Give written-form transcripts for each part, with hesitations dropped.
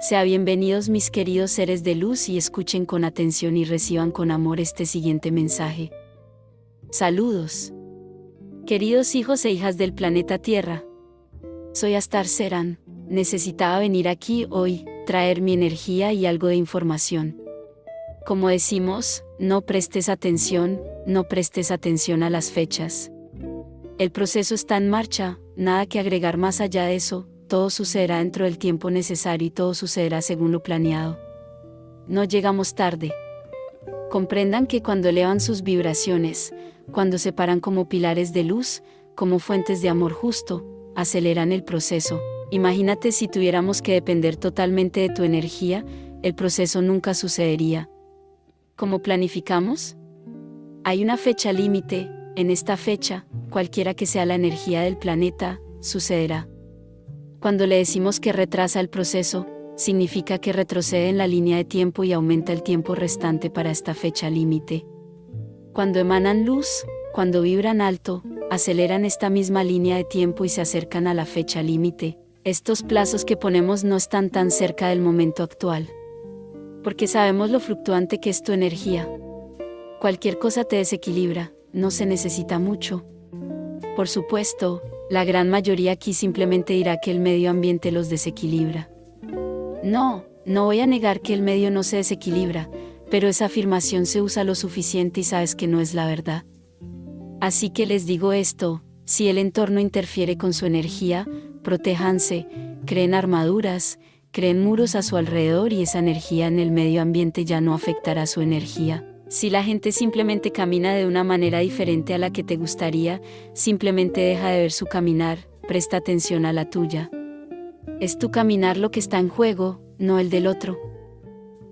Sean bienvenidos mis queridos seres de luz y escuchen con atención y reciban con amor este siguiente mensaje. Saludos. Queridos hijos e hijas del planeta Tierra. Soy Astar Serán. Necesitaba venir aquí hoy, traer mi energía y algo de información. Como decimos, no prestes atención a las fechas. El proceso está en marcha, nada que agregar más allá de eso. Todo sucederá dentro del tiempo necesario y todo sucederá según lo planeado. No llegamos tarde. Comprendan que cuando elevan sus vibraciones, cuando se paran como pilares de luz, como fuentes de amor justo, aceleran el proceso. Imagínate si tuviéramos que depender totalmente de tu energía, el proceso nunca sucedería. ¿Cómo planificamos? Hay una fecha límite, en esta fecha, cualquiera que sea la energía del planeta, sucederá. Cuando le decimos que retrasa el proceso, significa que retrocede en la línea de tiempo y aumenta el tiempo restante para esta fecha límite. Cuando emanan luz, cuando vibran alto, aceleran esta misma línea de tiempo y se acercan a la fecha límite. Estos plazos que ponemos no están tan cerca del momento actual. Porque sabemos lo fluctuante que es tu energía. Cualquier cosa te desequilibra, no se necesita mucho. Por supuesto, la gran mayoría aquí simplemente dirá que el medio ambiente los desequilibra. No voy a negar que el medio no se desequilibra, pero esa afirmación se usa lo suficiente y sabes que no es la verdad. Así que les digo esto, si el entorno interfiere con su energía, protéjanse, creen armaduras, creen muros a su alrededor y esa energía en el medio ambiente ya no afectará su energía. Si la gente simplemente camina de una manera diferente a la que te gustaría, simplemente deja de ver su caminar, presta atención a la tuya. Es tu caminar lo que está en juego, no el del otro.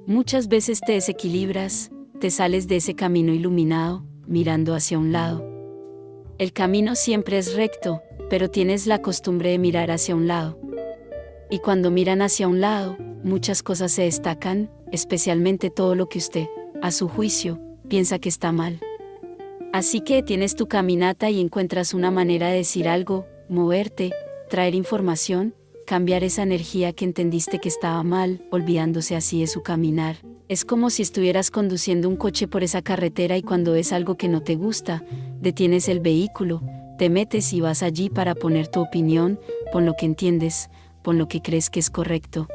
Muchas veces te desequilibras, te sales de ese camino iluminado, mirando hacia un lado. El camino siempre es recto, pero tienes la costumbre de mirar hacia un lado. Y cuando miran hacia un lado, muchas cosas se destacan, especialmente todo lo que usted, a su juicio, piensa que está mal. Así que detienes tu caminata y encuentras una manera de decir algo, moverte, traer información, cambiar esa energía que entendiste que estaba mal, olvidándose así de su caminar. Es como si estuvieras conduciendo un coche por esa carretera y cuando ves algo que no te gusta, detienes el vehículo, te metes y vas allí para poner tu opinión, pon lo que entiendes, pon lo que crees que es correcto.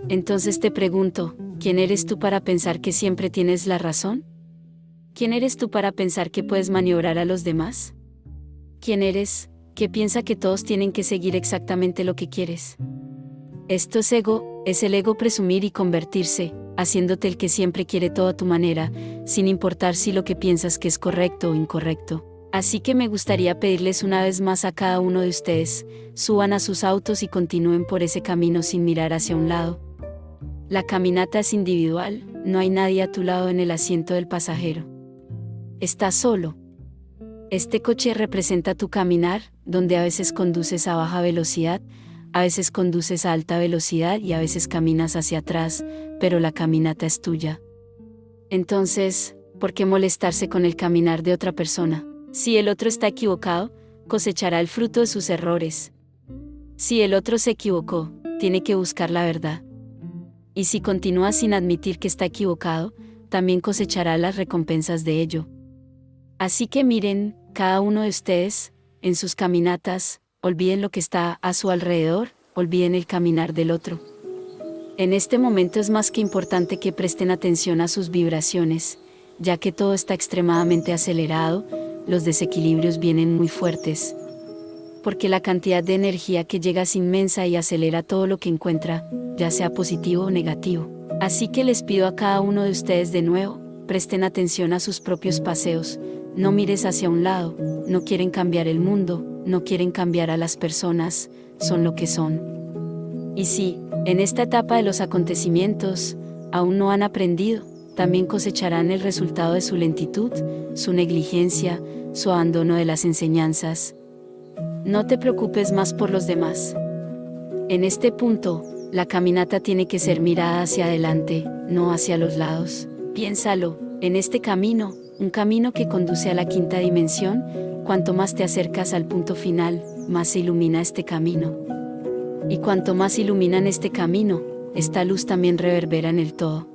Entonces te pregunto, ¿quién eres tú para pensar que siempre tienes la razón? ¿Quién eres tú para pensar que puedes maniobrar a los demás? ¿Quién eres, que piensa que todos tienen que seguir exactamente lo que quieres? Esto es ego, es el ego presumir y convertirse, haciéndote el que siempre quiere todo a tu manera, sin importar si lo que piensas que es correcto o incorrecto. Así que me gustaría pedirles una vez más a cada uno de ustedes, suban a sus autos y continúen por ese camino sin mirar hacia un lado. La caminata es individual, no hay nadie a tu lado en el asiento del pasajero. Estás solo. Este coche representa tu caminar, donde a veces conduces a baja velocidad, a veces conduces a alta velocidad y a veces caminas hacia atrás, pero la caminata es tuya. Entonces, ¿por qué molestarse con el caminar de otra persona? Si el otro está equivocado, cosechará el fruto de sus errores. Si el otro se equivocó, tiene que buscar la verdad. Y si continúa sin admitir que está equivocado, también cosechará las recompensas de ello. Así que miren, cada uno de ustedes, en sus caminatas, olviden lo que está a su alrededor, olviden el caminar del otro. En este momento es más que importante que presten atención a sus vibraciones, ya que todo está extremadamente acelerado, los desequilibrios vienen muy fuertes. Porque la cantidad de energía que llega es inmensa y acelera todo lo que encuentra, ya sea positivo o negativo. Así que les pido a cada uno de ustedes de nuevo, presten atención a sus propios paseos, no mires hacia un lado, no quieren cambiar el mundo, no quieren cambiar a las personas, son lo que son. Y si, en esta etapa de los acontecimientos, aún no han aprendido, también cosecharán el resultado de su lentitud, su negligencia, su abandono de las enseñanzas. No te preocupes más por los demás. En este punto, la caminata tiene que ser mirada hacia adelante, no hacia los lados. Piénsalo, en este camino, un camino que conduce a la quinta dimensión, cuanto más te acercas al punto final, más se ilumina este camino. Y cuanto más iluminan este camino, esta luz también reverbera en el todo.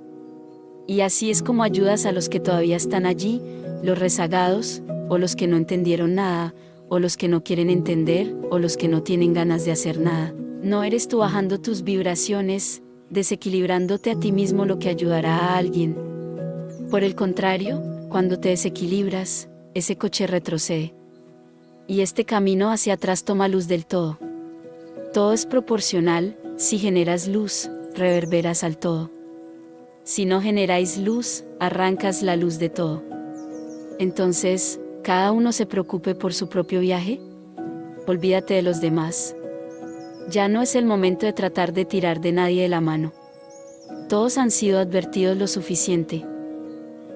Y así es como ayudas a los que todavía están allí, los rezagados, o los que no entendieron nada, o los que no quieren entender, o los que no tienen ganas de hacer nada. No eres tú bajando tus vibraciones, desequilibrándote a ti mismo lo que ayudará a alguien. Por el contrario, cuando te desequilibras, ese coche retrocede. Y este camino hacia atrás toma luz del todo. Todo es proporcional, si generas luz, reverberas al todo. Si no generáis luz, arrancas la luz de todo. Entonces, ¿cada uno se preocupe por su propio viaje? Olvídate de los demás. Ya no es el momento de tratar de tirar de nadie de la mano. Todos han sido advertidos lo suficiente.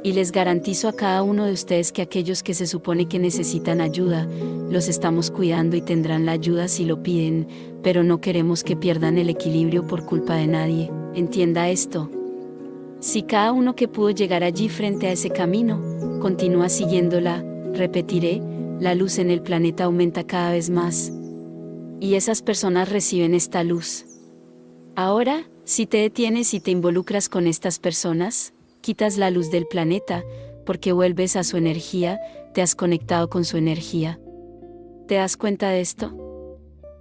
Y les garantizo a cada uno de ustedes que aquellos que se supone que necesitan ayuda, los estamos cuidando y tendrán la ayuda si lo piden, pero no queremos que pierdan el equilibrio por culpa de nadie. Entienda esto. Si cada uno que pudo llegar allí frente a ese camino, continúa siguiéndola, repetiré, la luz en el planeta aumenta cada vez más. Y esas personas reciben esta luz. Ahora, si te detienes y te involucras con estas personas, quitas la luz del planeta, porque vuelves a su energía, te has conectado con su energía. ¿Te das cuenta de esto?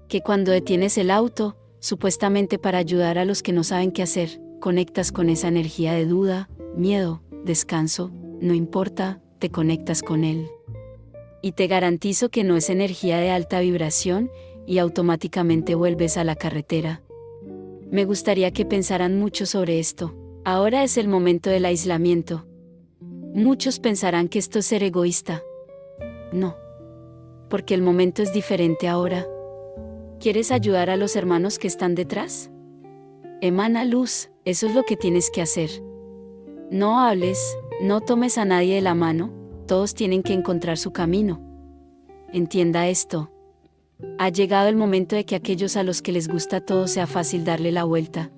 Que cuando detienes el auto, supuestamente para ayudar a los que no saben qué hacer, conectas con esa energía de duda, miedo, descanso, no importa, te conectas con él. Y te garantizo que no es energía de alta vibración, y automáticamente vuelves a la carretera. Me gustaría que pensaran mucho sobre esto. Ahora es el momento del aislamiento. Muchos pensarán que esto es ser egoísta. No. Porque el momento es diferente ahora. ¿Quieres ayudar a los hermanos que están detrás? Emana luz, eso es lo que tienes que hacer. No hables, no tomes a nadie de la mano, todos tienen que encontrar su camino. Entienda esto. Ha llegado el momento de que aquellos a los que les gusta todo sea fácil darle la vuelta.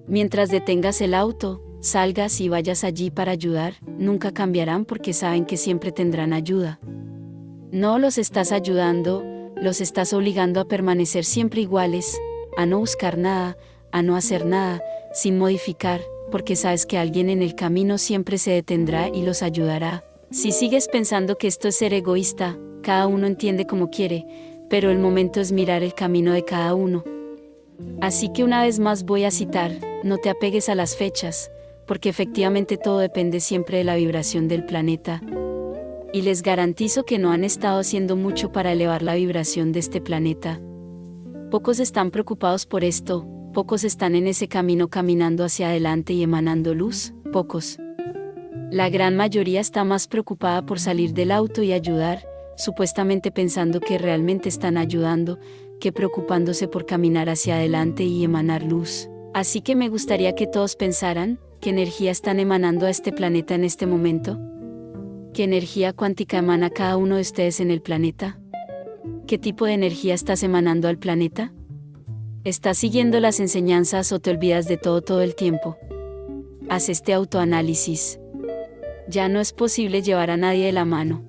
Mientras detengas el auto, salgas y vayas allí para ayudar, nunca cambiarán porque saben que siempre tendrán ayuda. No los estás ayudando, los estás obligando a permanecer siempre iguales, a no buscar nada, a no hacer nada, sin modificar, porque sabes que alguien en el camino siempre se detendrá y los ayudará. Si sigues pensando que esto es ser egoísta, cada uno entiende como quiere, pero el momento es mirar el camino de cada uno. Así que una vez más voy a citar, no te apegues a las fechas, porque efectivamente todo depende siempre de la vibración del planeta. Y les garantizo que no han estado haciendo mucho para elevar la vibración de este planeta. Pocos están preocupados por esto, pocos están en ese camino caminando hacia adelante y emanando luz, pocos. La gran mayoría está más preocupada por salir del auto y ayudar, supuestamente pensando que realmente están ayudando, que preocupándose por caminar hacia adelante y emanar luz. Así que me gustaría que todos pensaran, ¿qué energía están emanando a este planeta en este momento? ¿Qué energía cuántica emana cada uno de ustedes en el planeta? ¿Qué tipo de energía estás emanando al planeta? ¿Estás siguiendo las enseñanzas o te olvidas de todo el tiempo? Haz este autoanálisis. Ya no es posible llevar a nadie de la mano.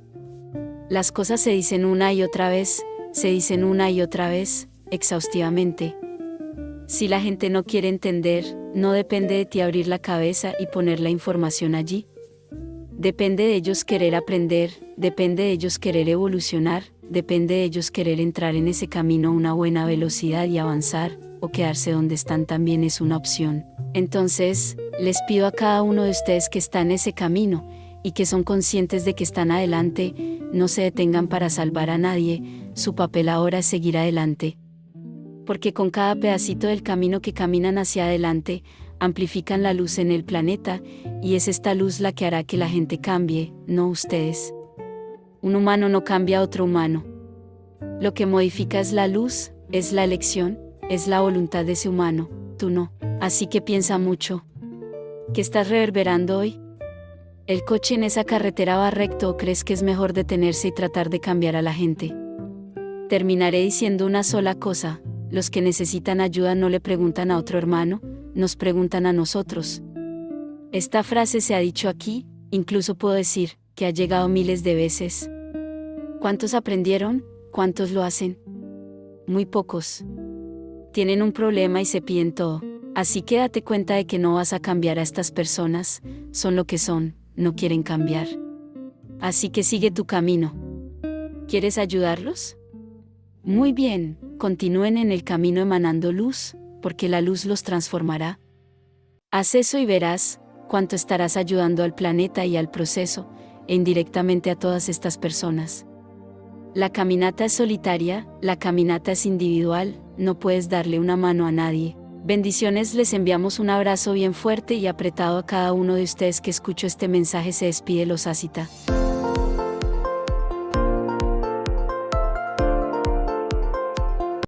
Las cosas se dicen una y otra vez, exhaustivamente. Si la gente no quiere entender, no depende de ti abrir la cabeza y poner la información allí. Depende de ellos querer aprender, depende de ellos querer evolucionar, depende de ellos querer entrar en ese camino a una buena velocidad y avanzar, o quedarse donde están también es una opción. Entonces, les pido a cada uno de ustedes que está en ese camino, y que son conscientes de que están adelante, no se detengan para salvar a nadie, su papel ahora es seguir adelante. Porque con cada pedacito del camino que caminan hacia adelante, amplifican la luz en el planeta, y es esta luz la que hará que la gente cambie, no ustedes. Un humano no cambia a otro humano. Lo que modifica es la luz, es la elección, es la voluntad de ese humano, tú no. Así que piensa mucho. ¿Qué estás reverberando hoy? ¿El coche en esa carretera va recto o crees que es mejor detenerse y tratar de cambiar a la gente? Terminaré diciendo una sola cosa, los que necesitan ayuda no le preguntan a otro hermano, nos preguntan a nosotros. Esta frase se ha dicho aquí, incluso puedo decir, que ha llegado miles de veces. ¿Cuántos aprendieron? ¿Cuántos lo hacen? Muy pocos. Tienen un problema y se piden todo. Así que date cuenta de que no vas a cambiar a estas personas, son lo que son, no quieren cambiar. Así que sigue tu camino. ¿Quieres ayudarlos? Muy bien, continúen en el camino emanando luz, porque la luz los transformará. Haz eso y verás cuánto estarás ayudando al planeta y al proceso, e indirectamente a todas estas personas. La caminata es solitaria, la caminata es individual, no puedes darle una mano a nadie. Bendiciones, les enviamos un abrazo bien fuerte y apretado a cada uno de ustedes que escuchó este mensaje. Se despide Los Asita.